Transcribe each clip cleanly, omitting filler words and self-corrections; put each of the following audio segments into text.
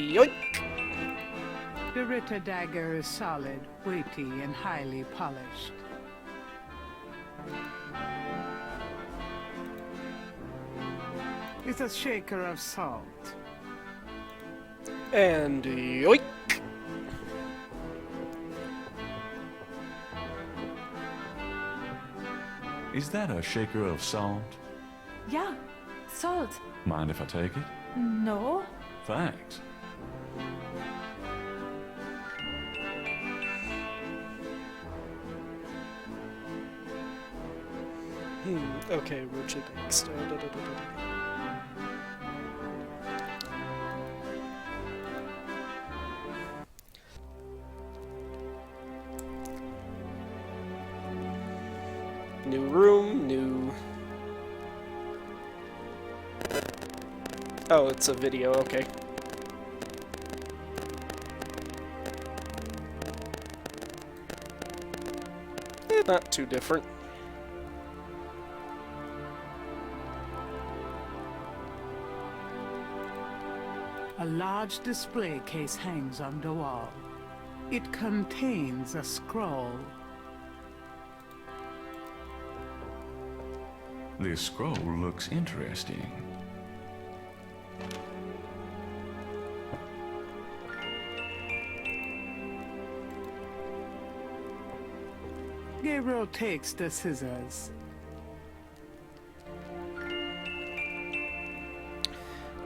yoink! The Ritter dagger is solid, weighty, and highly polished. It's a shaker of salt. And yoink! Is that a shaker of salt? Yeah, salt. Mind if I take it? No. Thanks. Okay, rotate next. New room, new... Oh, it's a video, okay. Not too different. A large display case hangs on the wall. It contains a scroll. This scroll looks interesting. Gabriel takes the scissors.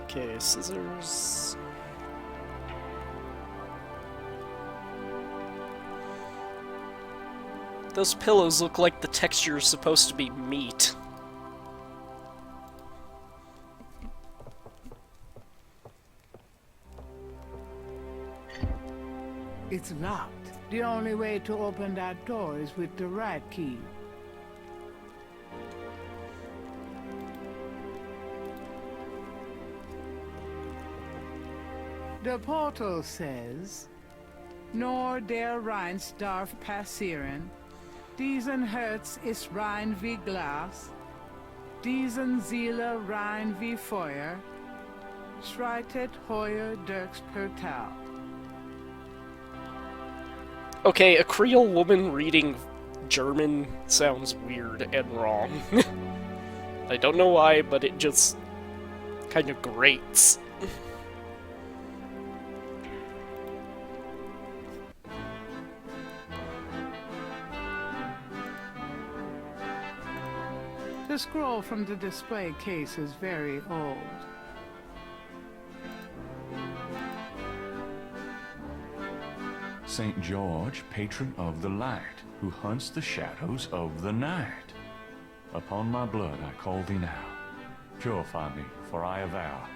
Okay, scissors. Those pillows look like the texture is supposed to be meat. It's locked. The only way to open that door is with the right key. The portal says, Nor der Rheins darf passieren, diesen Herz ist rein wie Glas, diesen Seele rein wie Feuer, schreitet heuer durchs Portal. Okay, a Creole woman reading German sounds weird and wrong. I don't know why, but it just kind of grates. The scroll from the display case is very old. St. George, patron of the light, who hunts the shadows of the night. Upon my blood I call thee now. Purify me, for I avow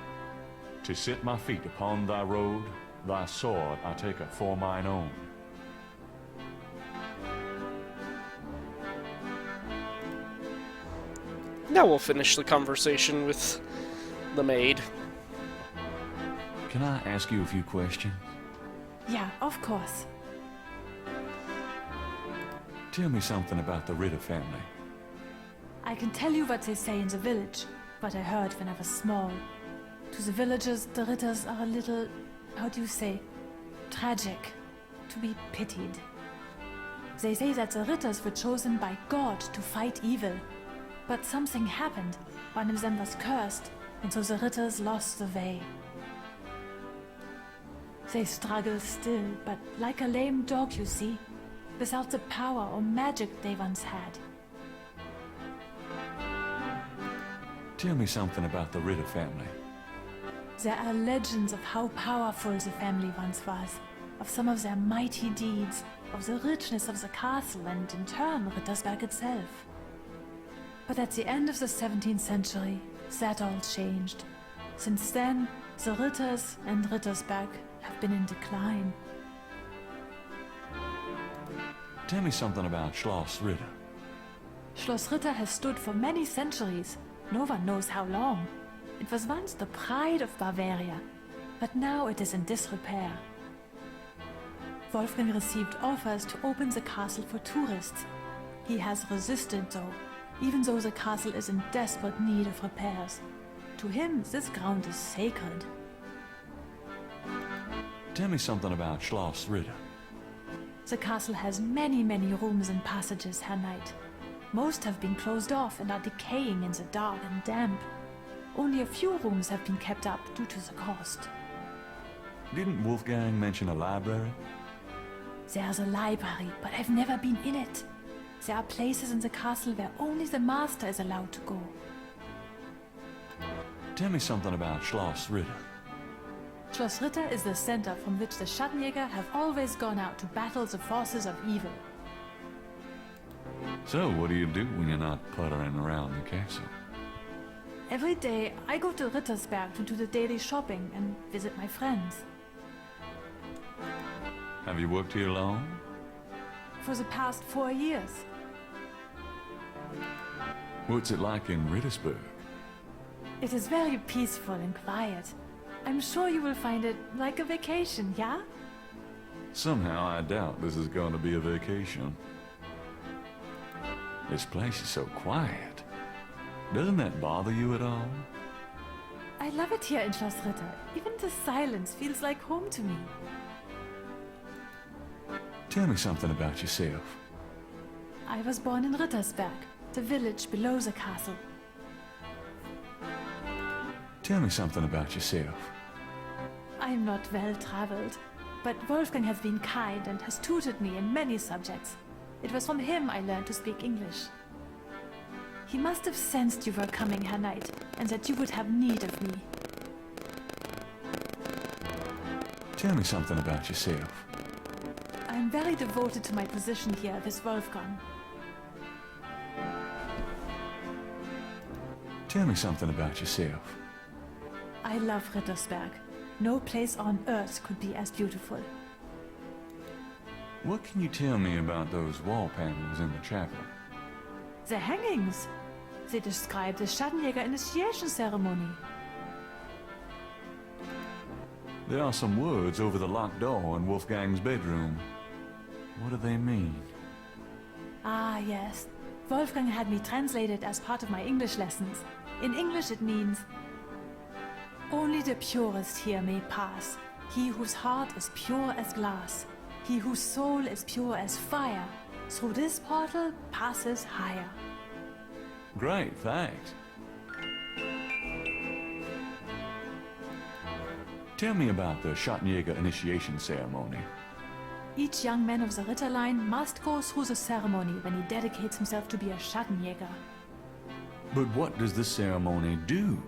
to sit my feet upon thy road. Thy sword I take it for mine own. Now we'll finish the conversation with the maid. Can I ask you a few questions? Yeah, of course. Tell me something about the Ritter family. I can tell you what they say in the village, what I heard when I was small. To the villagers, the Ritters are a little, how do you say, tragic, to be pitied. They say that the Ritters were chosen by God to fight evil. But something happened. One of them was cursed, and so the Ritters lost the way. They struggle still, but like a lame dog, you see, without the power or magic they once had. Tell me something about the Ritter family. There are legends of how powerful the family once was, of some of their mighty deeds, of the richness of the castle and, in turn, Rittersberg itself. But at the end of the 17th century, that all changed. Since then, the Ritters and Rittersberg have been in decline. Tell me something about Schloss Ritter. Schloss Ritter has stood for many centuries. No one knows how long. It was once the pride of Bavaria, but now it is in disrepair. Wolfgang received offers to open the castle for tourists. He has resisted though, even though the castle is in desperate need of repairs. To him, this ground is sacred. Tell me something about Schloss Ritter. The castle has many, many rooms and passages, Herr Knight. Most have been closed off and are decaying in the dark and damp. Only a few rooms have been kept up due to the cost. Didn't Wolfgang mention a library? There's a library, but I've never been in it. There are places in the castle where only the master is allowed to go. Tell me something about Schloss Ritter. Schloss Ritter is the center from which the Schattenjäger have always gone out to battle the forces of evil. So, what do you do when you're not puttering around the castle? Every day, I go to Rittersberg to do the daily shopping and visit my friends. Have you worked here long? For the past 4 years. What's it like in Rittersberg? It is very peaceful and quiet. I'm sure you will find it like a vacation, yeah? Somehow I doubt this is going to be a vacation. This place is so quiet. Doesn't that bother you at all? I love it here in Schloss Ritter. Even the silence feels like home to me. Tell me something about yourself. I was born in Rittersberg, the village below the castle. Tell me something about yourself. I am not well traveled, but Wolfgang has been kind and has tutored me in many subjects. It was from him I learned to speak English. He must have sensed you were coming, Herr Knight, and that you would have need of me. Tell me something about yourself. I am very devoted to my position here with Wolfgang. Tell me something about yourself. I love Rittersberg. No place on earth could be as beautiful. What can you tell me about those wall panels in the chapel? The hangings! They describe the Schattenjäger initiation ceremony. There are some words over the locked door in Wolfgang's bedroom. What do they mean? Ah, yes. Wolfgang had me translated as part of my English lessons. In English it means, only the purest here may pass. He whose heart is pure as glass. He whose soul is pure as fire. Through this portal passes higher. Great, thanks. Tell me about the Schattenjäger initiation ceremony. Each young man of the Ritter line must go through the ceremony when he dedicates himself to be a Schattenjäger. But what does this ceremony do?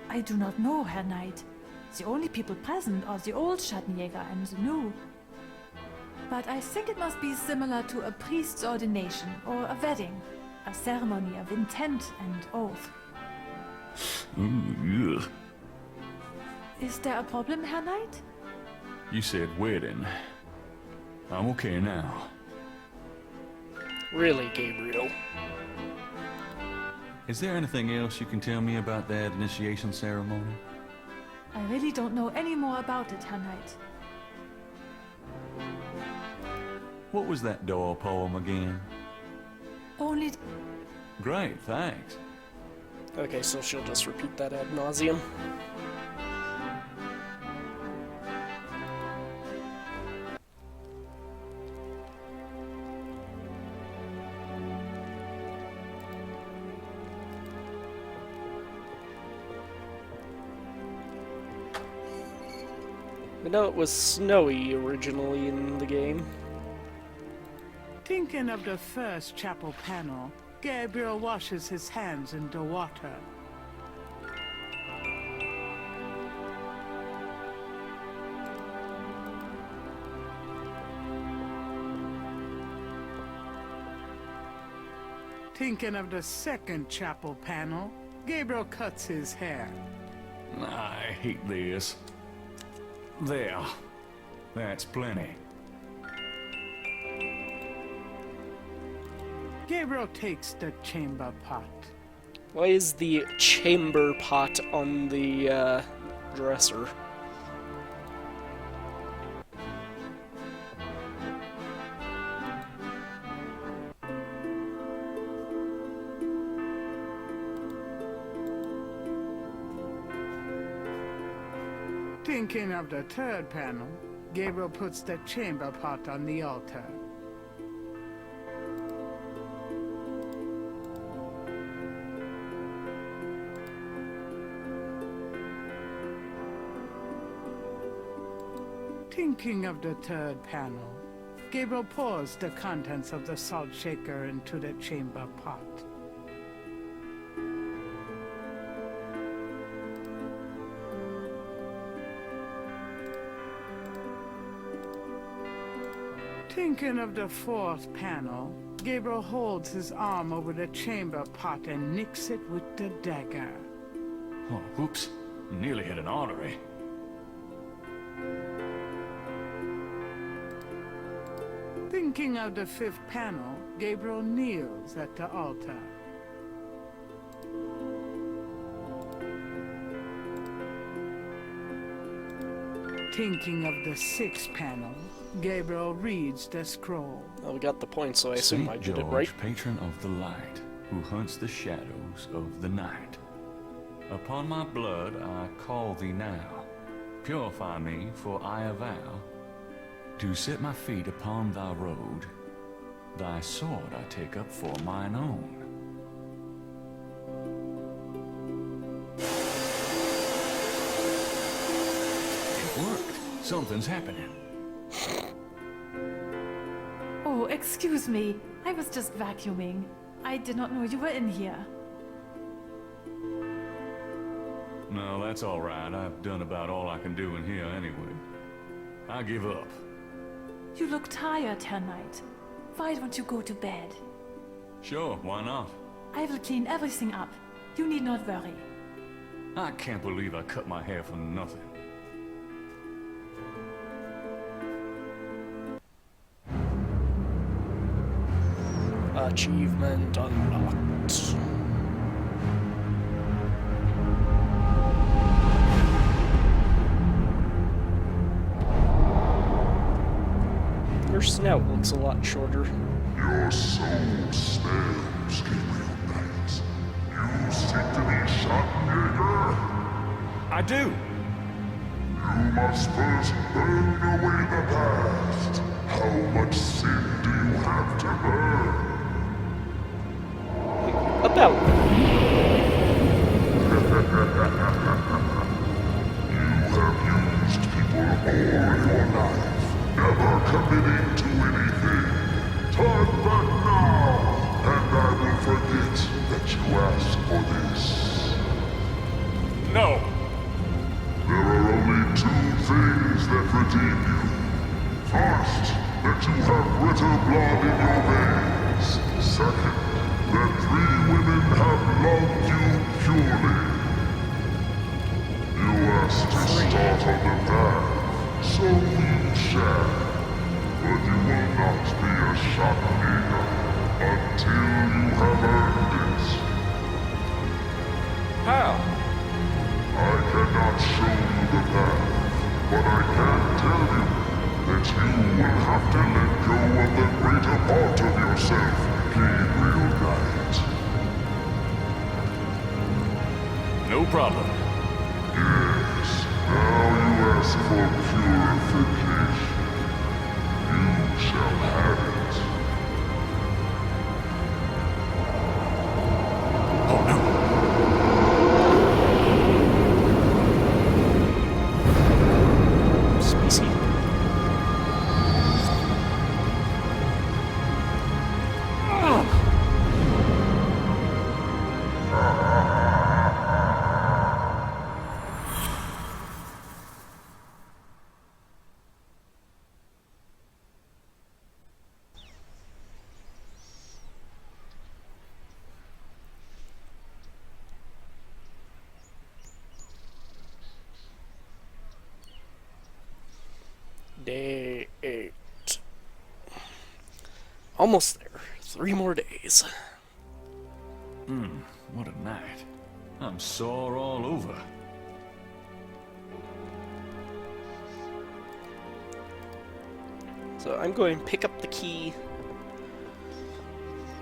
I do not know, Herr Knight. The only people present are the old Schattenjäger and the new. But I think it must be similar to a priest's ordination or a wedding. A ceremony of intent and oath. Ooh, ugh. Is there a problem, Herr Knight? You said wedding. I'm okay now. Really, Gabriel? Is there anything else you can tell me about that initiation ceremony? I really don't know any more about it, Herr Knight. What was that door poem again? Only... Great, thanks. Okay, so she'll just repeat that ad nauseum. I know it was snowy originally in the game. Thinking of the first chapel panel, Gabriel washes his hands in the water. Thinking of the second chapel panel, Gabriel cuts his hair. I hate this. There. That's plenty. Gabriel takes the chamber pot. Why is the chamber pot on the dresser? Thinking of the third panel, Gabriel puts the chamber pot on the altar. Thinking of the third panel, Gabriel pours the contents of the salt shaker into the chamber pot. Thinking of the fourth panel, Gabriel holds his arm over the chamber pot and nicks it with the dagger. Oh, whoops. Nearly hit an artery. Thinking of the fifth panel, Gabriel kneels at the altar. Thinking of the sixth panel, Gabriel reads the scroll. Oh, we got the point, so I assume I Saint did it George, right. patron of the light, who hunts the shadows of the night. Upon my blood I call thee now. Purify me, for I avow to set my feet upon thy road. Thy sword I take up for mine own. It worked. Something's happening. Oh, excuse me. I was just vacuuming. I did not know you were in here. No, that's all right. I've done about all I can do in here anyway. I give up. You look tired tonight. Why don't you go to bed? Sure, why not? I will clean everything up. You need not worry. I can't believe I cut my hair for nothing. Achievement unlocked. Your snout looks a lot shorter. Your soul spares, Gabriel Knight. You seek to be Schattenjäger? I do! You must first burn away the past. How much sin do you have to burn? About. You have used people all your life, never committing to anything. Turn back now, and I will forget that you asked for this. No! There are only two things that redeem you. First, that you have Ritter blood in your veins. Second, that 3 women have loved you purely. You asked to start on the path, so you shall. But you will not be a Schattenjäger until you have earned it. How? I cannot show you the path, but I can tell you that you will have to let go of the greater part of yourself, Gabriel Knight. No problem. Yes, now you ask for purification. You shall have it. Oh no! Species. Day 8. Almost there. 3 more days. What a night. I'm sore all over. So I'm going to pick up the key.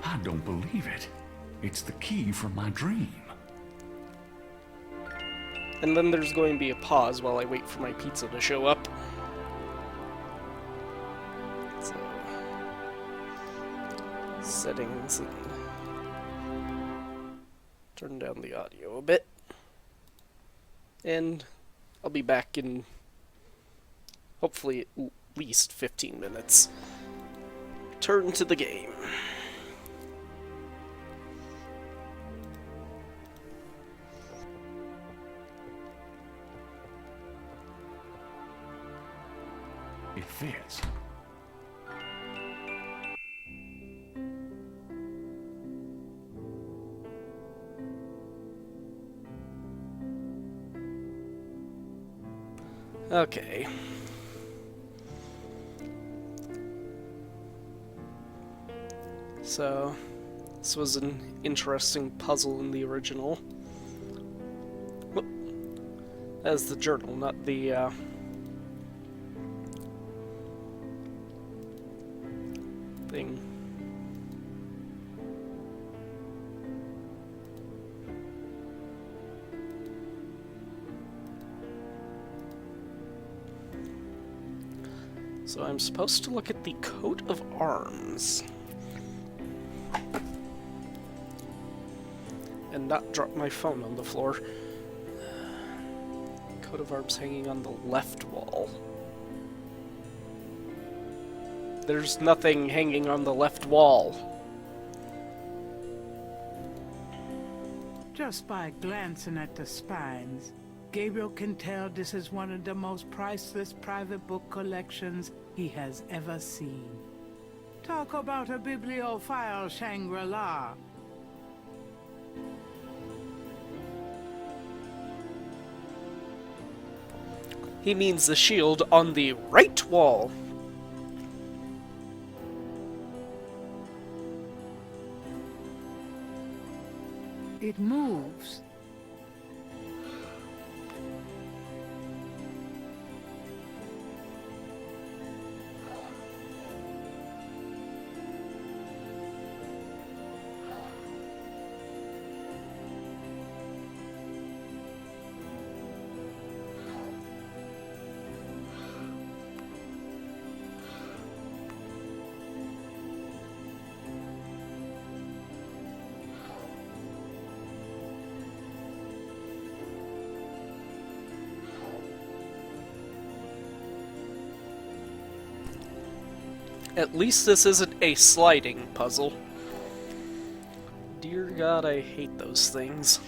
I don't believe it. It's the key from my dream. And then there's going to be a pause while I wait for my pizza to show up. So, settings, and turn down the audio a bit. And I'll be back in hopefully at least 15 minutes. Turn to the game. It fits. Okay. So, this was an interesting puzzle in the original. Whoop. That's the journal, not the, thing. So I'm supposed to look at the coat of arms. And not drop my phone on the floor. Coat of arms hanging on the left wall. There's nothing hanging on the left wall. Just by glancing at the spines, Gabriel can tell this is one of the most priceless private book collections he has ever seen. Talk about a bibliophile Shangri-La. He means the shield on the right wall. It moves. At least this isn't a sliding puzzle. Dear God, I hate those things.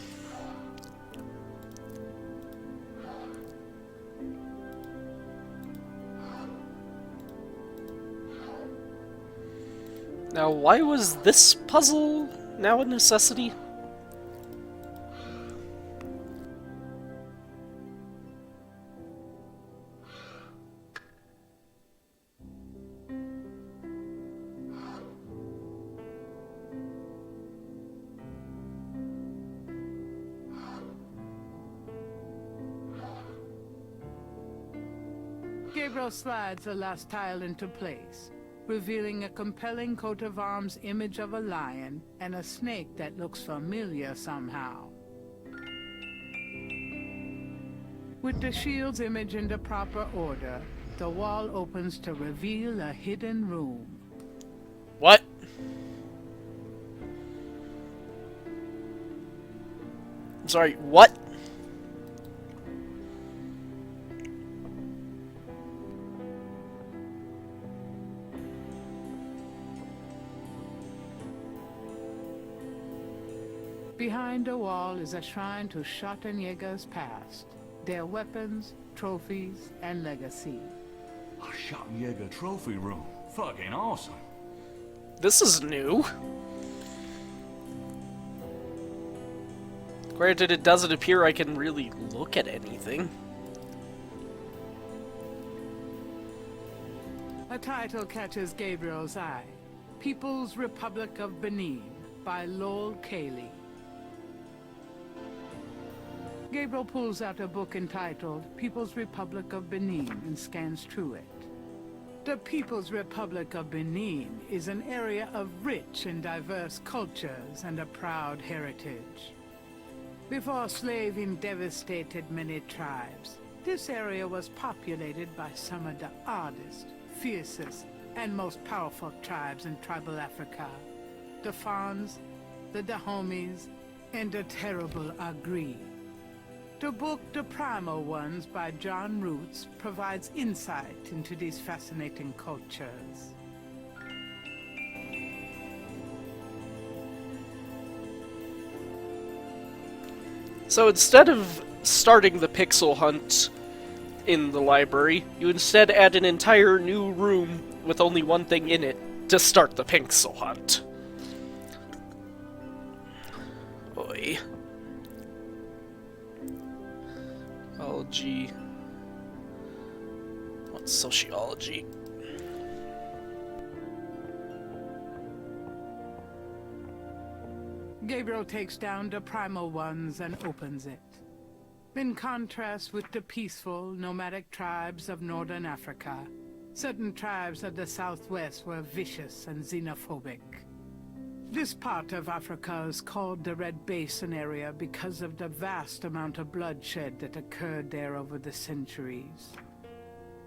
Now, why was this puzzle now a necessity? Gabriel slides the last tile into place, revealing a compelling coat of arms image of a lion and a snake that looks familiar somehow. With the shield's image in the proper order, the wall opens to reveal a hidden room. What? I'm sorry, what? Behind the wall is a shrine to Schottenjäger's past, their weapons, trophies, and legacy. A Schottenjäger trophy room. Fucking awesome. This is new. Granted, it doesn't appear I can really look at anything. A title catches Gabriel's eye. People's Republic of Benin by Lowell Cayley. Gabriel pulls out a book entitled People's Republic of Benin and scans through it. The People's Republic of Benin is an area of rich and diverse cultures and a proud heritage. Before slaving devastated many tribes, this area was populated by some of the oddest, fiercest, and most powerful tribes in tribal Africa. The Fawns, the Dahomies, and the terrible Agri. The book The Primal Ones by John Roots provides insight into these fascinating cultures. So instead of starting the pixel hunt in the library, you instead add an entire new room with only one thing in it to start the pixel hunt. Oi. Sociology. What's sociology? Gabriel takes down the Primal Ones and opens it. In contrast with the peaceful, nomadic tribes of northern Africa, certain tribes of the southwest were vicious and xenophobic. This part of Africa is called the Red Basin area because of the vast amount of bloodshed that occurred there over the centuries.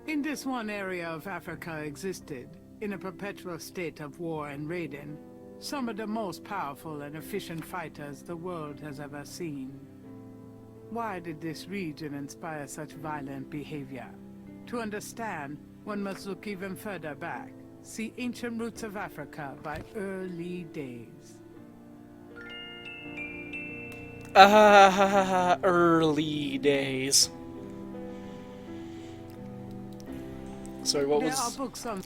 In this one area of Africa existed, in a perpetual state of war and raiding, some of the most powerful and efficient fighters the world has ever seen. Why did this region inspire such violent behavior? To understand, one must look even further back. See Ancient Roots of Africa by Early Days. Early days. Sorry, what There was... are books on...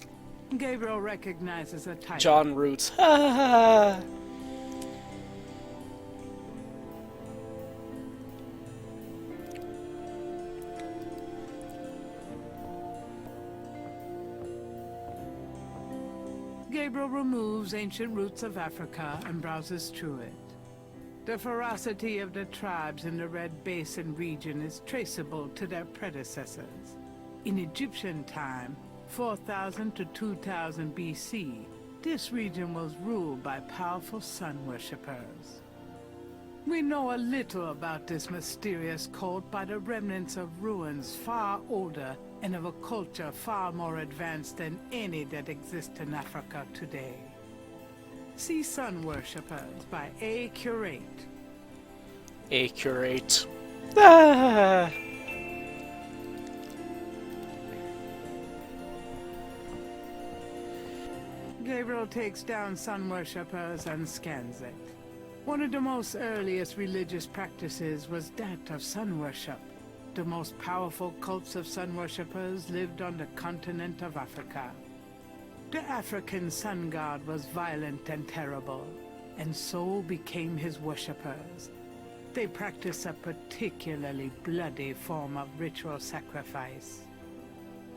Gabriel recognizes a title. John Roots. Gabriel removes Ancient Roots of Africa and browses through it. The ferocity of the tribes in the Red Basin region is traceable to their predecessors. In Egyptian time, 4000 to 2000 BC, this region was ruled by powerful sun worshippers. We know a little about this mysterious cult by the remnants of ruins far older and of a culture far more advanced than any that exists in Africa today. See Sun Worshippers by A. Curate. Accurate. Gabriel takes down Sun Worshippers and scans it. One of the most earliest religious practices was that of sun worship. The most powerful cults of sun worshippers lived on the continent of Africa. The African sun god was violent and terrible, and so became his worshippers. They practiced a particularly bloody form of ritual sacrifice.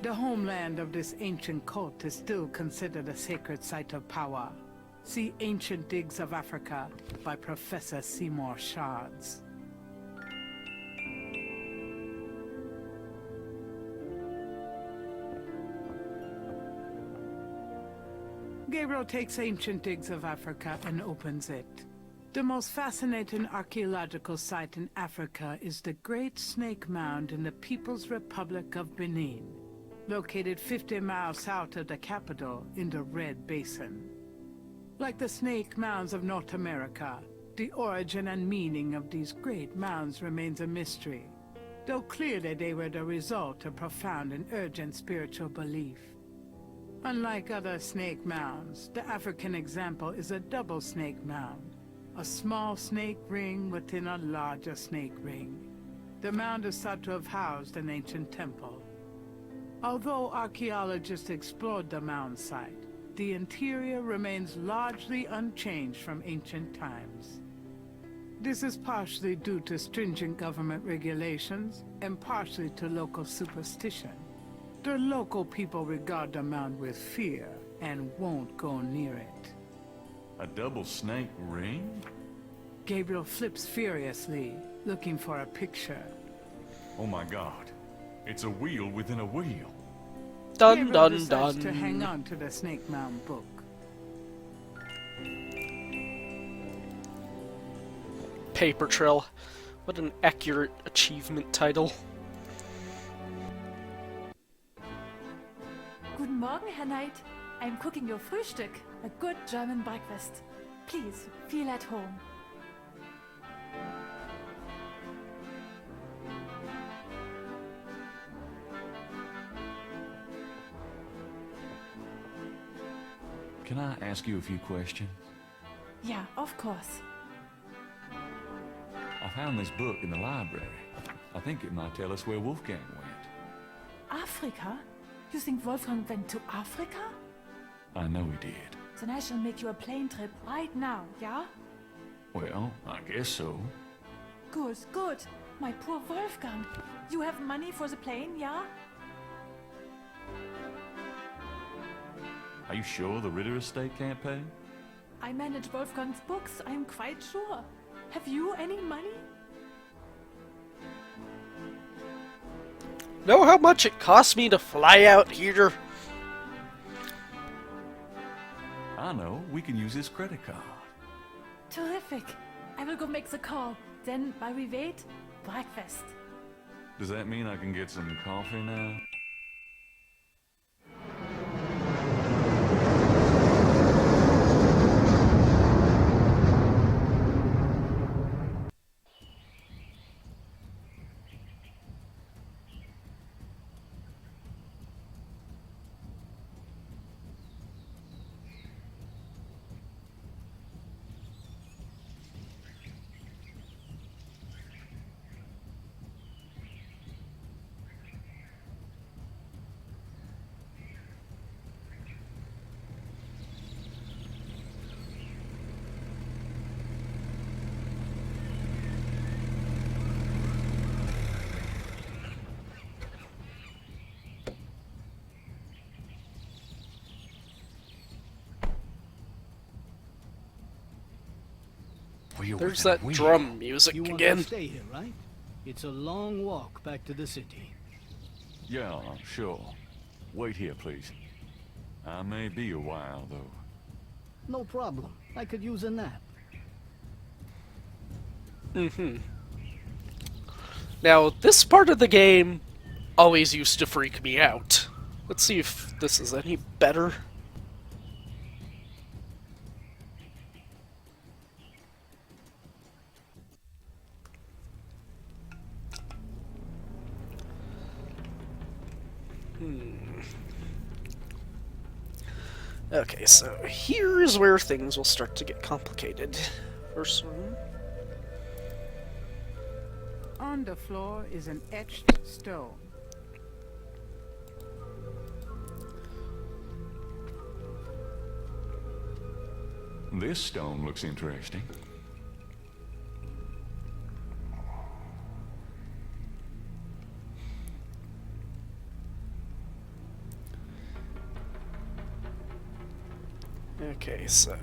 The homeland of this ancient cult is still considered a sacred site of power. See Ancient Digs of Africa by Professor Seymour Shards. Gabriel takes Ancient Digs of Africa and opens it. The most fascinating archaeological site in Africa is the Great Snake Mound in the People's Republic of Benin, located 50 miles south of the capital in the Red Basin. Like the snake mounds of North America, the origin and meaning of these great mounds remains a mystery, though clearly they were the result of profound and urgent spiritual belief. Unlike other snake mounds, the African example is a double snake mound, a small snake ring within a larger snake ring. The mound is thought to have housed an ancient temple. Although archaeologists explored the mound site, the interior remains largely unchanged from ancient times. This is partially due to stringent government regulations and partially to local superstition. The local people regard the mound with fear and won't go near it. A double snake ring? Gabriel flips furiously, looking for a picture. Oh my god. It's a wheel within a wheel. Dun Gabriel dun decides dun. to hang on to the Snake Mound book. Paper trail. What an accurate achievement title. Guten Morgen, Herr Knight. I'm cooking your Frühstück, a good German breakfast. Please, feel at home. Can I ask you a few questions? Yeah, of course. I found this book in the library. I think it might tell us where Wolfgang went. Africa? You think Wolfgang went to Africa? I know he did. Then I shall make you a plane trip right now, yeah? Well, I guess so. Good, good. My poor Wolfgang. You have money for the plane, yeah? Are you sure the Ritter estate can't pay? I manage Wolfgang's books, I'm quite sure. Have you any money? Know how much it costs me to fly out here? I know. We can use his credit card. Terrific. I will go make the call. Then, while we wait, breakfast. Does that mean I can get some coffee now? There's that drum music You want again. to stay here, right? It's a long walk back to the city. Yeah, sure. Wait here, please. I may be a while, though. No problem. I could use a nap. Now, this part of the game always used to freak me out. Let's see if this is any better. Okay, so here's where things will start to get complicated. First one. On the floor is an etched stone. This stone looks interesting. Okay, so...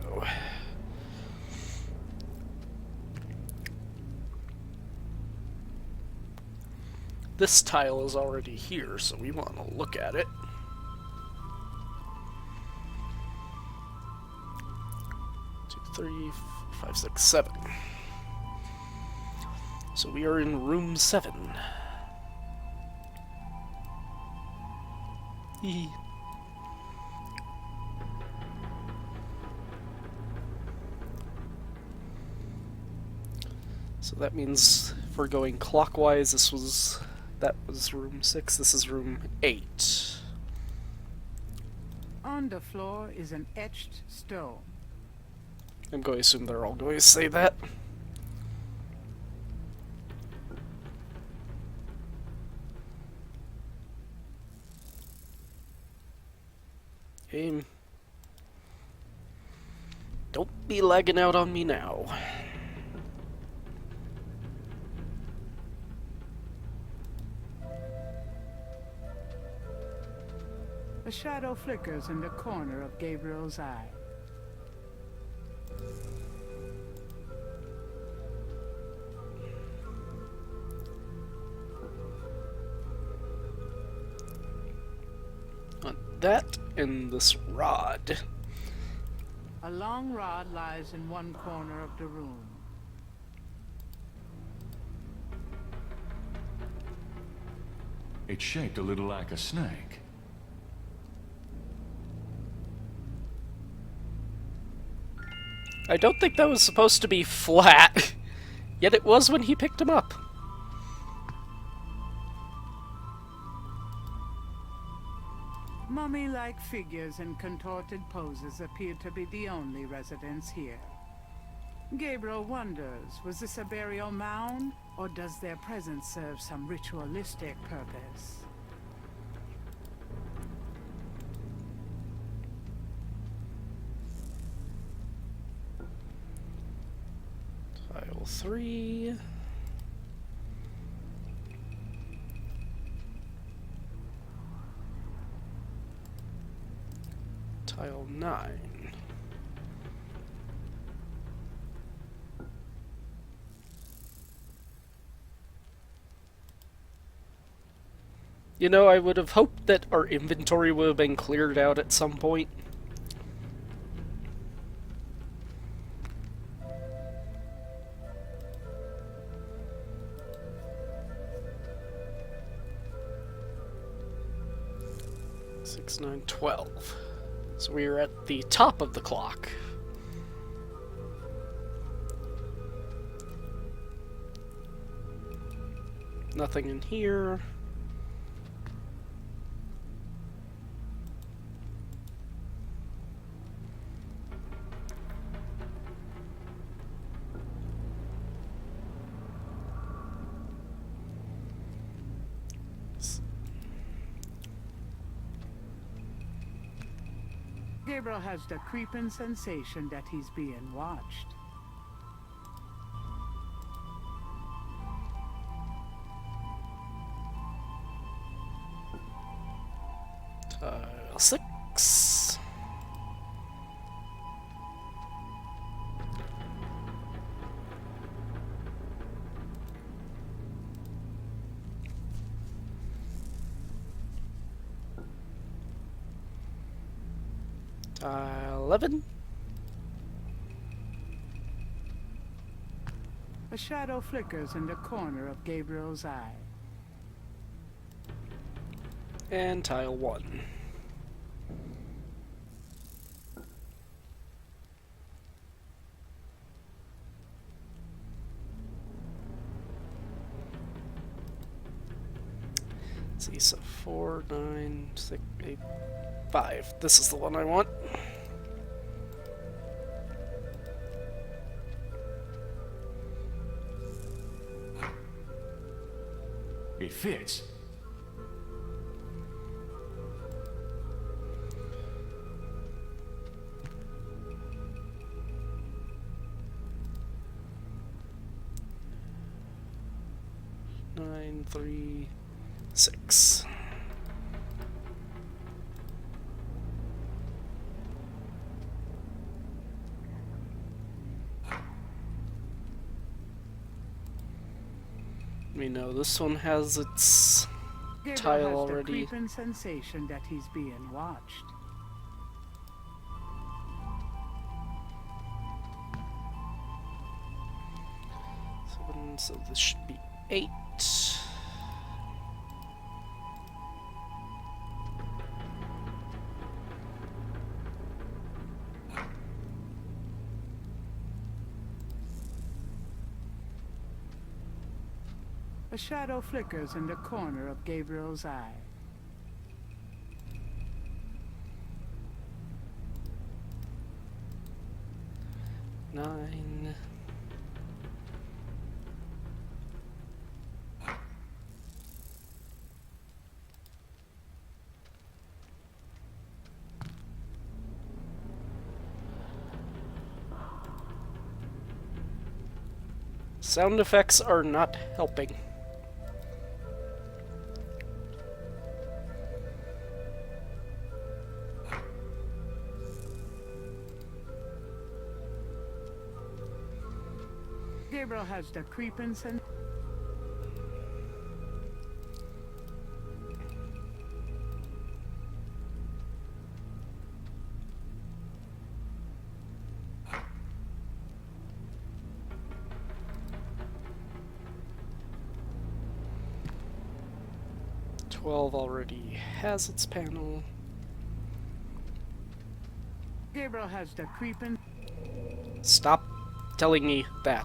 this tile is already here, so we want to look at it. Two, three, five, six, 7. So we are in room 7. Hee. So that means if we're going clockwise, that was room 6, this is room 8. On the floor is an etched stone. I'm going to assume they're all going to say that. Game. Don't be lagging out on me now. A shadow flickers in the corner of Gabriel's eye. On that and this rod. A long rod lies in one corner of the room. It's shaped a little like a snake. I don't think that was supposed to be flat, yet it was when he picked him up. Mummy-like figures in contorted poses appear to be the only residents here. Gabriel wonders, was this a burial mound, or does their presence serve some ritualistic purpose? Tile 3. Tile 9. You know, I would have hoped that our inventory would have been cleared out at some point. Six, 9, 12. So we are at the top of the clock. Nothing in here. Gabriel has the creeping sensation that he's being watched. Tile 6. Tile 11. A shadow flickers in the corner of Gabriel's eye. And tile 1. Let's see, so 4, 9, 6, 8, 5. This is the one I want. It fits. Nine, 3, 6. We know this one has its Gabriel tile has already. the creeping sensation that he's being watched. So this should be 8. A shadow flickers in the corner of Gabriel's eye. Nine. Sound effects are not helping. Gabriel has the creeping sensation. 12 already has its panel. Gabriel has the creeping. Stop telling me that.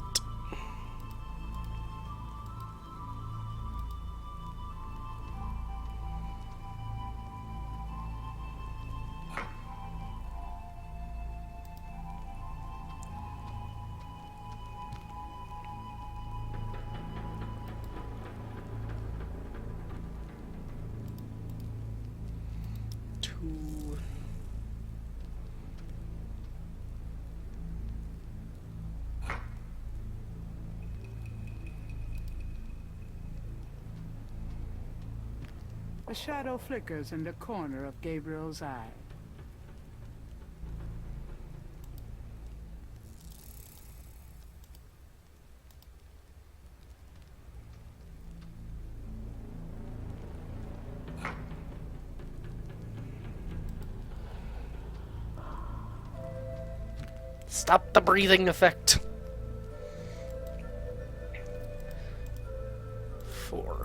Two. A shadow flickers in the corner of Gabriel's eye. Stop the breathing effect. 4.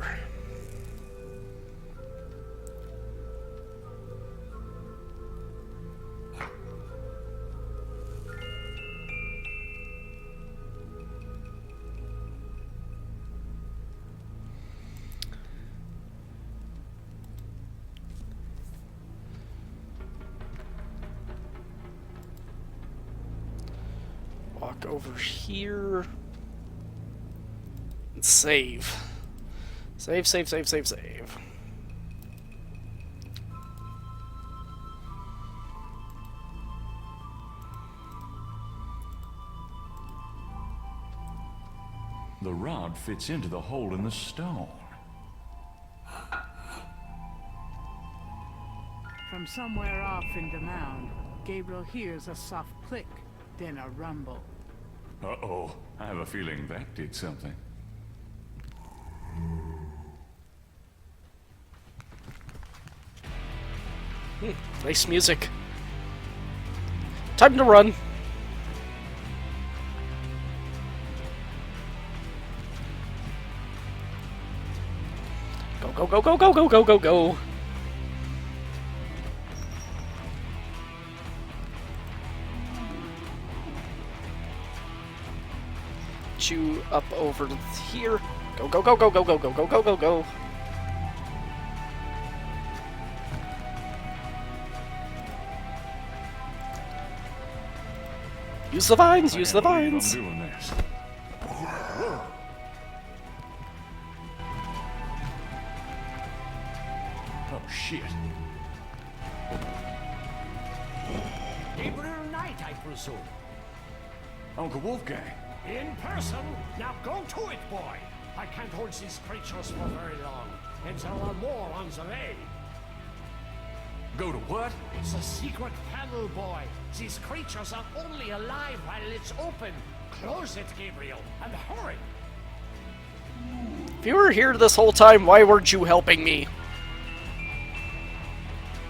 Walk over here. And save. Save, save, save, save, save. The rod fits into the hole in the stone. From somewhere off in the mound, Gabriel hears a soft click, then a rumble. Uh-oh. I have a feeling that did something. Nice music. Time to run. Go, go, go, go, go, go, go, go, go. You up over to here. Go, go, go, go, go, go, go, go, go, go, go. Use the vines, use the vines. I'm doing this. Oh shit. Gabriel Knight, I presume. Uncle Wolfgang. In person? Now go to it, boy! I can't hold these creatures for very long, and there are more on the way. Go to what? It's a secret panel, boy. These creatures are only alive while it's open. Close it, Gabriel, and hurry! If you were here this whole time, why weren't you helping me?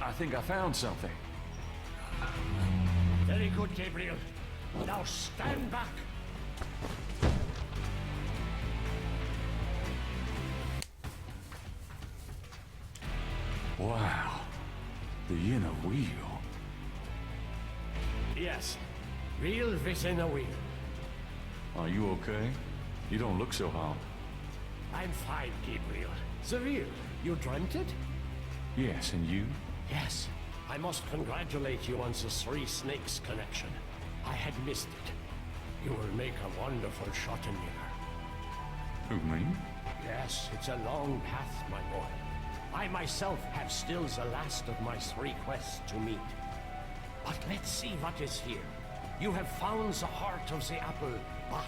I think I found something. Very good, Gabriel. Now stand back. Wow. The inner wheel. Yes, wheel within a wheel. Are you okay? You don't look so hot. I'm fine, Gabriel. The wheel, you dreamt it? Yes, and you? Yes. I must congratulate you on the Three Snakes connection. I had missed it. You will make a wonderful shotteneer. Who, me? Yes, it's a long path, my boy. I myself have still the last of my 3 quests to meet. But let's see what is here. You have found the heart of the apple, but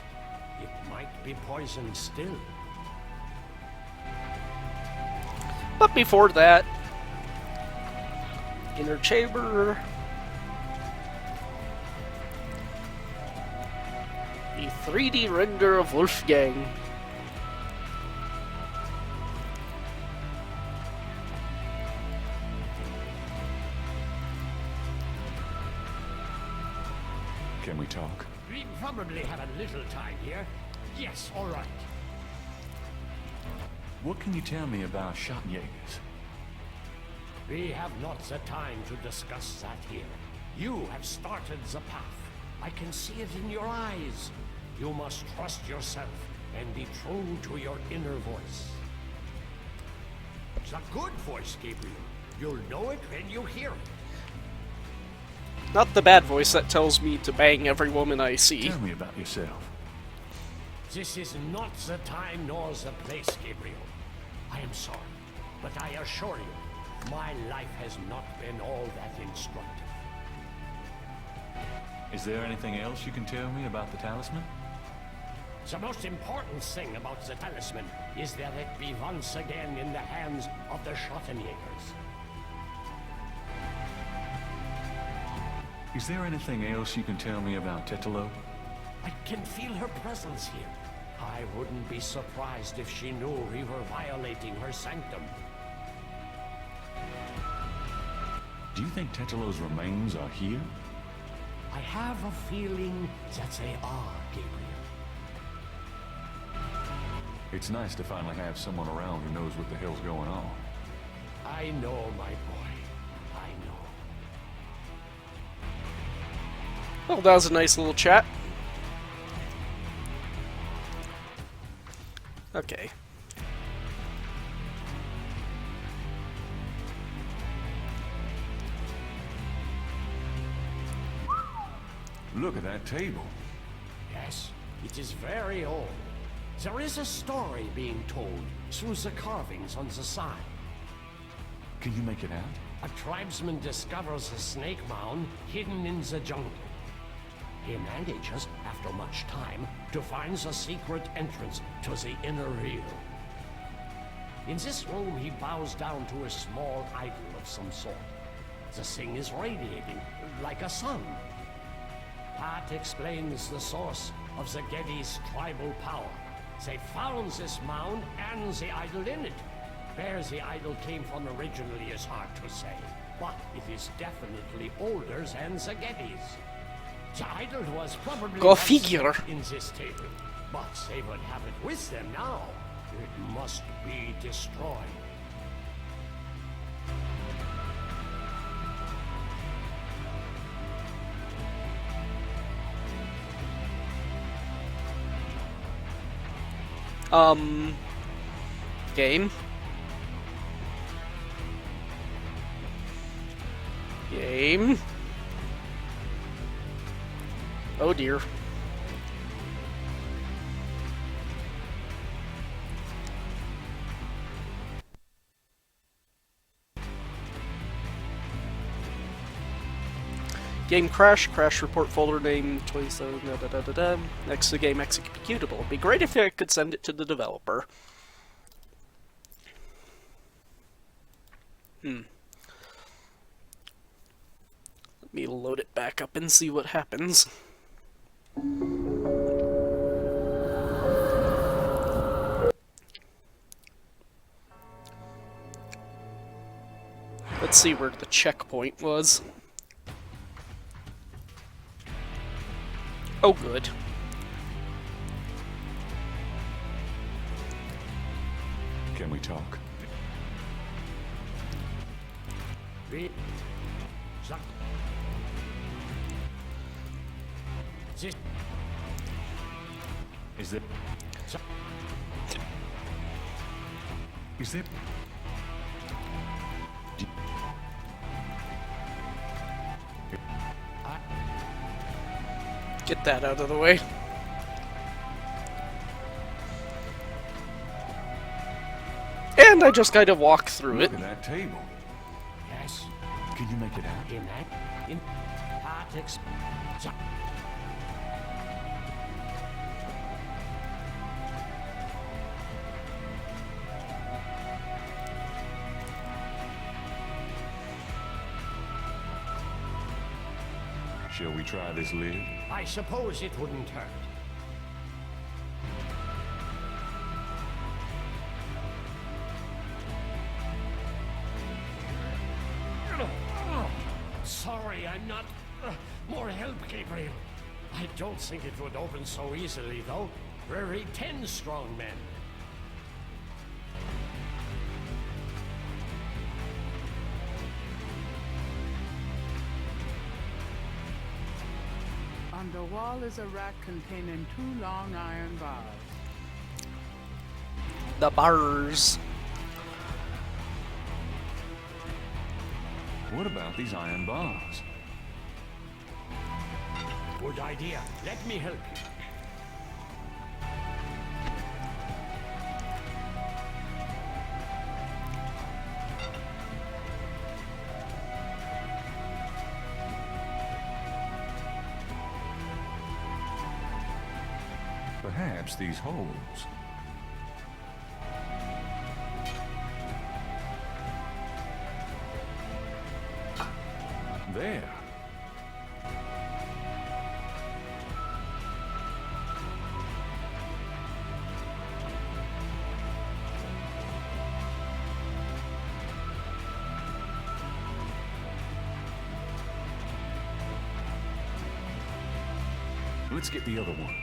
it might be poisoned still. But before that, inner chamber. The 3D render of Wolfgang. Can we talk? We probably have a little time here. Yes, all right. What can you tell me about Schattenjägers? We have not the time to discuss that here. You have started the path. I can see it in your eyes. You must trust yourself and be true to your inner voice. It's a good voice, Gabriel. You'll know it when you hear it. Not the bad voice that tells me to bang every woman I see. Tell me about yourself. This is not the time nor the place, Gabriel. I am sorry, but I assure you, my life has not been all that instructive. Is there anything else you can tell me about the talisman? The most important thing about the talisman is that it be once again in the hands of the Schottenjägers. Is there anything else you can tell me about Tetelo? I can feel her presence here. I wouldn't be surprised if she knew we were violating her sanctum. Do you think Tetelo's remains are here? I have a feeling that they are, Gabriel. It's nice to finally have someone around who knows what the hell's going on. I know, my boy. I know. Well, that was a nice little chat. Okay. Look at that table. Yes, it is very old. There is a story being told through the carvings on the side. Can you make it out? A tribesman discovers a snake mound hidden in the jungle. He manages, after much time, to find the secret entrance to the inner real. In this room, he bows down to a small idol of some sort. The thing is radiating, like a sun. That explains the source of the Gedi's tribal power. They found this mound and the idol in it. Where the idol came from originally is hard to say, but it is definitely older than the Gedi's. The idol was probably Go once figure. in this table, but they would have it with them now. It must be destroyed. Game. Game. Oh dear. Game crash, crash report folder name 27, da da da da da. Next to game executable. It'd be great if I could send it to the developer. Let me load it back up and see what happens. Let's see where the checkpoint was. Oh, good. Can we talk? This Is there... Is there... Get that out of the way. And I just kind of walk through it. Look at that table. yes, Can you make it out? in that, in Artix. Shall we try this lid? I suppose it wouldn't hurt. Sorry, I'm not... more help, Gabriel. I don't think it would open so easily, though. We're 10 strong men. On the wall is a rack containing 2 long iron bars. The bars. What about these iron bars? Good idea. Let me help you. Perhaps these holes. There. Let's get the other one.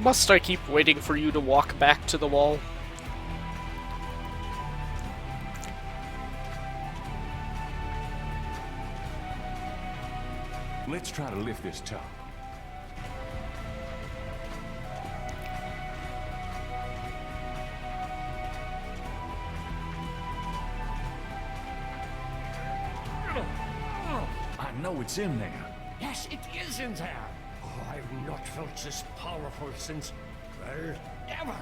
Must I keep waiting for you to walk back to the wall? Let's try to lift this top. I know it's in there. Yes, it is in there. Oh, I've not felt this powerful since, well, ever.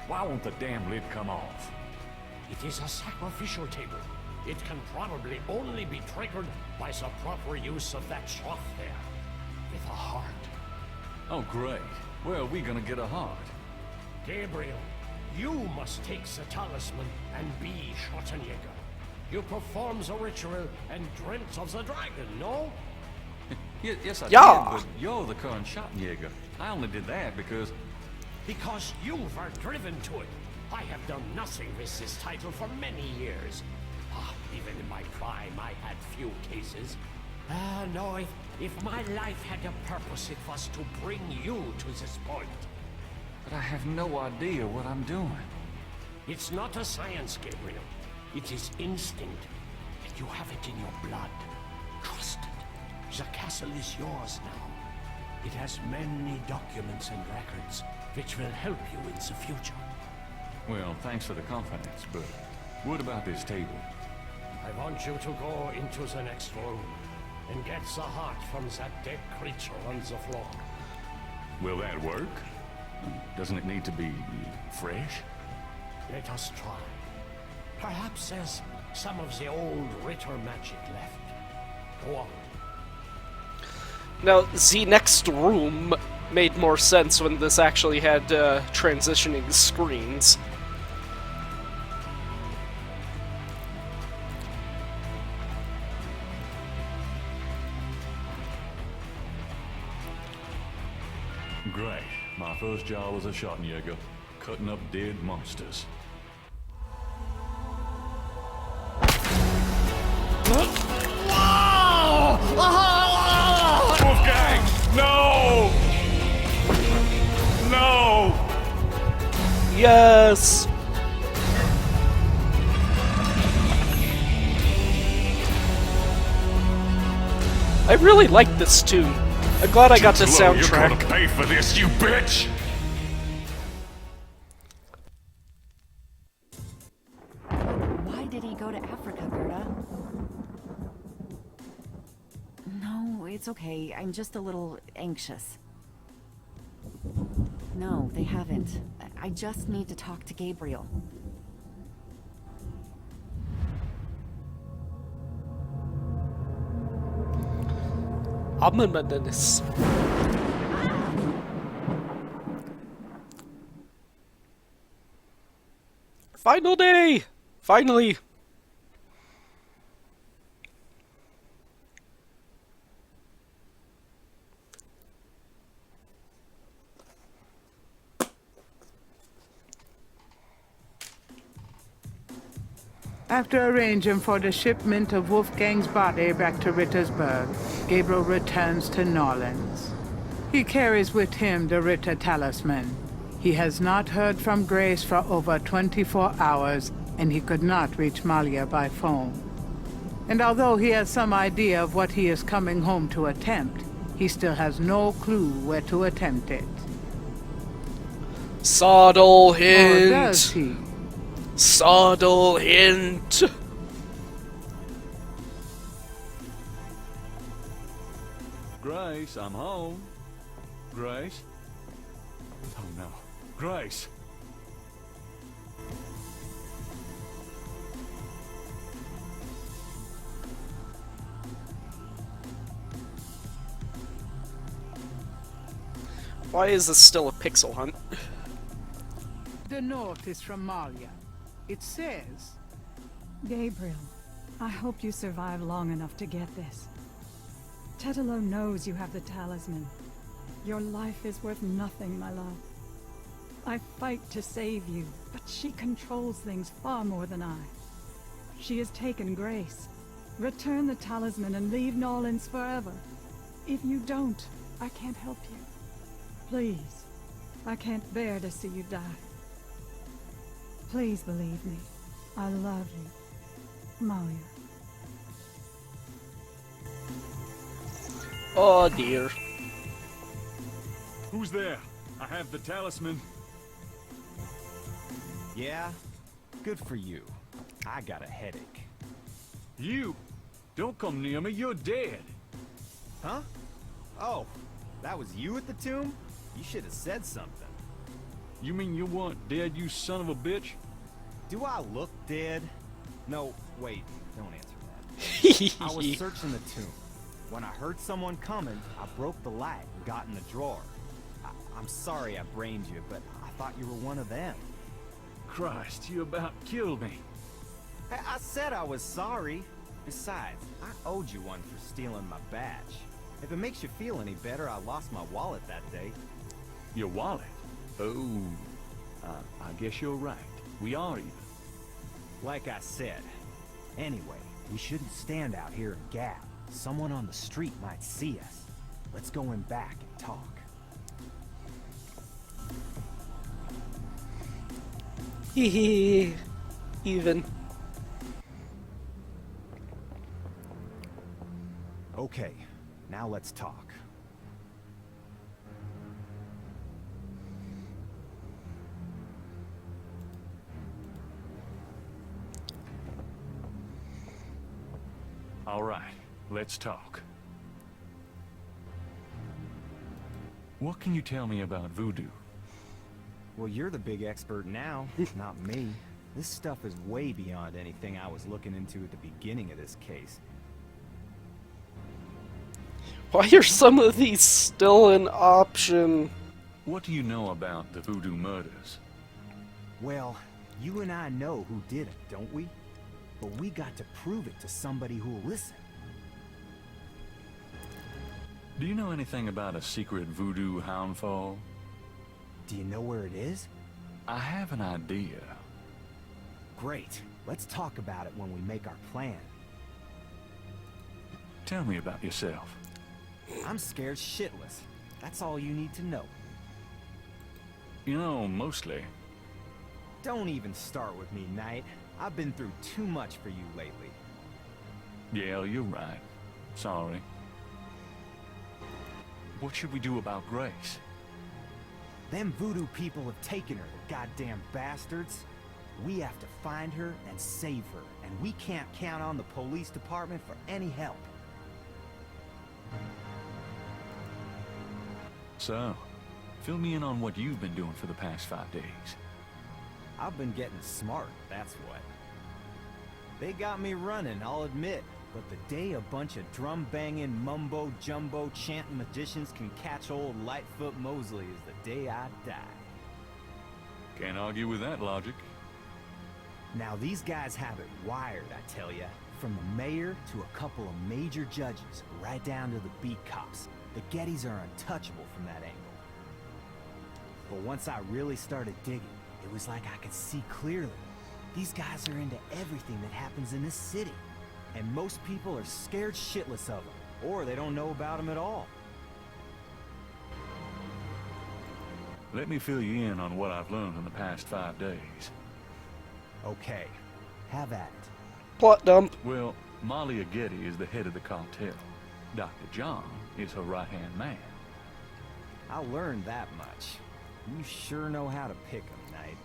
Why won't the damn lid come off? It is a sacrificial table. It can probably only be triggered by the proper use of that trough there. With a heart. Oh, great. Where are we gonna get a heart? Gabriel, you must take the talisman and be Schottenjäger. You perform the ritual and dreamt of the dragon, no? Yes, I Yeah. did, but you're the current Schottenjäger. I only did that because... Because you were driven to it. I have done nothing with this title for many years. Ah, even in my prime, I had few cases. No, if my life had a purpose, it was to bring you to this point. But I have no idea what I'm doing. It's not a science, Gabriel. It is instinct, and you have it in your blood. Trust it. The castle is yours now. It has many documents and records, which will help you in the future. Well, thanks for the confidence, but what about this table? I want you to go into the next room and get the heart from that dead creature on the floor. Will that work? Doesn't it need to be fresh? Let us try. Perhaps there's some of the old Ritter magic left. Go on. Now, the next room made more sense when this actually had transitioning screens. Great. My first job was a Schottenjäger, cutting up dead monsters. Wolfgang! No! No! Yes! I really like this tune. I'm glad I got the You're soundtrack. gonna pay for this, you bitch! Why did he go to Africa, Berta? No, it's okay. I'm just a little anxious. No, they haven't. I just need to talk to Gabriel. Ominous. Final day! Finally! After arranging for the shipment of Wolfgang's body back to Rittersburg, Gabriel returns to Norlands. He carries with him the Ritter talisman. He has not heard from Grace for over 24 hours, and he could not reach Malia by phone. And although he has some idea of what he is coming home to attempt, he still has no clue where to attempt it. Subtle Or hint. does he? Subtle hint. Grace, I'm home. Grace? Oh no. Grace! Why is this still a pixel hunt? The note is from Malia. It says, Gabriel, I hope you survive long enough to get this. Tetelo knows you have the talisman. Your life is worth nothing, my love. I fight to save you, but she controls things far more than I. She has taken Grace. Return the talisman and leave Norlands forever. If you don't, I can't help you. Please, I can't bear to see you die. Please believe me. I love you. Malia. Oh dear. Who's there? I have the talisman. Yeah? Good for you. I got a headache. You? Don't come near me, you're dead. Huh? Oh, that was you at the tomb? You should have said something. You mean you weren't dead, you son of a bitch? Do I look dead? No, wait, don't answer that. I was searching the tomb. When I heard someone coming, I broke the light and got in the drawer. I'm sorry I brained you, but I thought you were one of them. Christ, you about killed me. I said I was sorry. Besides, I owed you one for stealing my badge. If it makes you feel any better, I lost my wallet that day. Your wallet? Oh, I guess you're right. We are even. Like I said. Anyway, we shouldn't stand out here and gab. Someone on the street might see us. Let's go in back and talk. Hehe. Even. Okay, now let's talk. All right, let's talk. What can you tell me about voodoo? Well, you're the big expert now, not me. This stuff is way beyond anything I was looking into at the beginning of this case. Why are some of these still an option? What do you know about the voodoo murders? Well, you and I know who did it, don't we? But we got to prove it to somebody who'll listen. Do you know anything about a secret voodoo houndfall? Do you know where it is? I have an idea. Great. Let's talk about it when we make our plan. Tell me about yourself. I'm scared shitless. That's all you need to know. You know, mostly. Don't even start with me, Knight. I've been through too much for you lately. Yeah, you're right. Sorry. What should we do about Grace? Them voodoo people have taken her, the goddamn bastards. We have to find her and save her, and we can't count on the police department for any help. So, fill me in on what you've been doing for the past 5 days. I've been getting smart, that's what. They got me running, I'll admit. But the day a bunch of drum-banging, mumbo-jumbo chanting magicians can catch old Lightfoot Mosley is the day I die. Can't argue with that logic. Now these guys have it wired, I tell ya. From the mayor to a couple of major judges, right down to the beat cops. The Gettys are untouchable from that angle. But once I really started digging, it was like I could see clearly. These guys are into everything that happens in this city. And most people are scared shitless of them, or they don't know about them at all. Let me fill you in on what I've learned in the past 5 days. Okay, have at it. Plot dump. Well, Molly Aghetti is the head of the cartel. Dr. John is her right-hand man. I learned that much. You sure know how to pick 'em, Knight.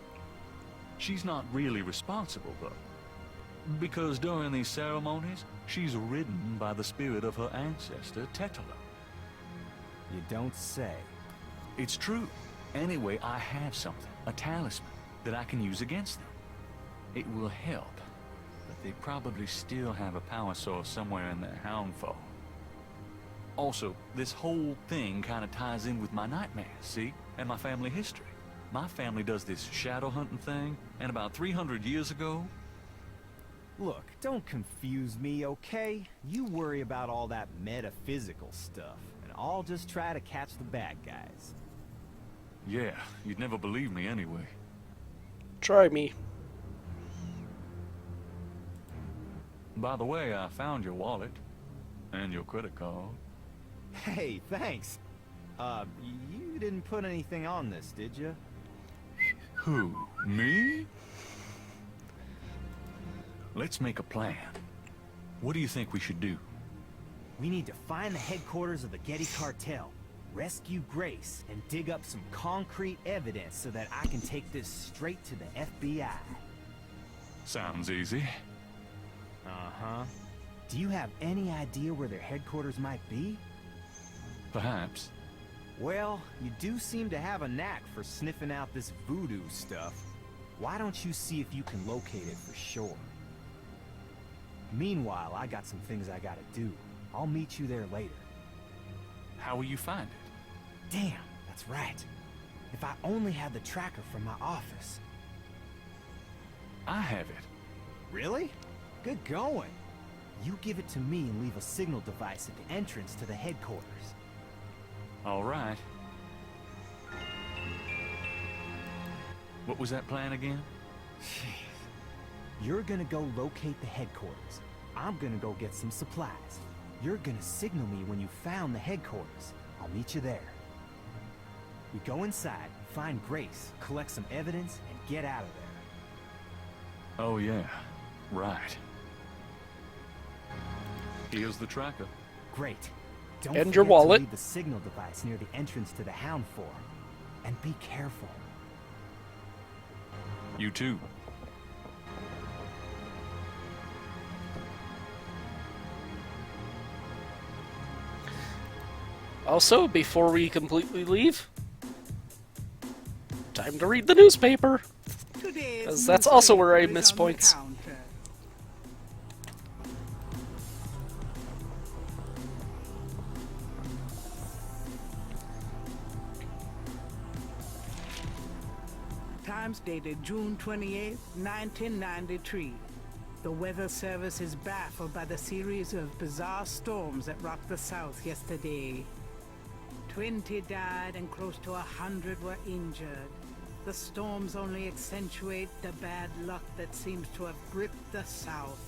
She's not really responsible, though. Because during these ceremonies, she's ridden by the spirit of her ancestor, Tetelo. You don't say. It's true. Anyway, I have something, a talisman, that I can use against them. It will help, but they probably still have a power source somewhere in their Houndfall. Also, this whole thing kind of ties in with my nightmares, see? And my family history. My family does this shadow hunting thing, and about 300 years ago... Look, don't confuse me, okay? You worry about all that metaphysical stuff, and I'll just try to catch the bad guys. Yeah, you'd never believe me anyway. Try me. By the way, I found your wallet. And your credit card. Hey, thanks. You didn't put anything on this, did you? Who? Me? Let's make a plan. What do you think we should do? We need to find the headquarters of the Getty cartel, rescue Grace, and dig up some concrete evidence so that I can take this straight to the FBI. Sounds easy. Uh-huh. Do you have any idea where their headquarters might be? Perhaps. Well, you do seem to have a knack for sniffing out this voodoo stuff. Why don't you see if you can locate it for sure? Meanwhile, I got some things I gotta do. I'll meet you there later. How will you find it? Damn, that's right. If I only had the tracker from my office. I have it. Really? Good going. You give it to me and leave a signal device at the entrance to the headquarters. All right. What was that plan again? You're gonna go locate the headquarters. I'm gonna go get some supplies. You're gonna signal me when you found the headquarters. I'll meet you there. We go inside, find Grace, collect some evidence, and get out of there. Oh yeah, right. Here's the tracker. Great. Don't And forget your wallet. to leave the signal device near the entrance to the Hound Form. And be careful. You too. Also, before we completely leave, time to read the newspaper. Because that's also where I miss points. Times dated June 28, 1993. The Weather Service is baffled by the series of bizarre storms that rocked the South yesterday. 20 died and close to 100 were injured. The storms only accentuate the bad luck that seems to have gripped the South.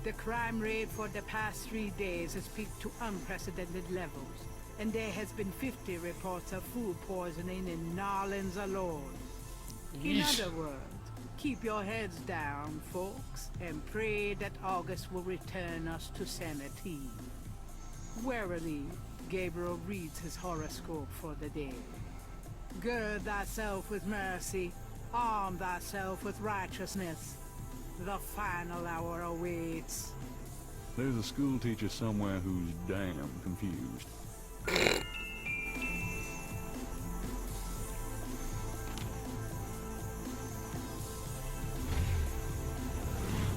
The crime rate for the past 3 days has peaked to unprecedented levels, and there has been 50 reports of food poisoning in Narlands alone. In other words, keep your heads down, folks, and pray that August will return us to sanity. Warily, Gabriel reads his horoscope for the day. Gird thyself with mercy, arm thyself with righteousness. The final hour awaits. There's a school teacher somewhere who's damn confused.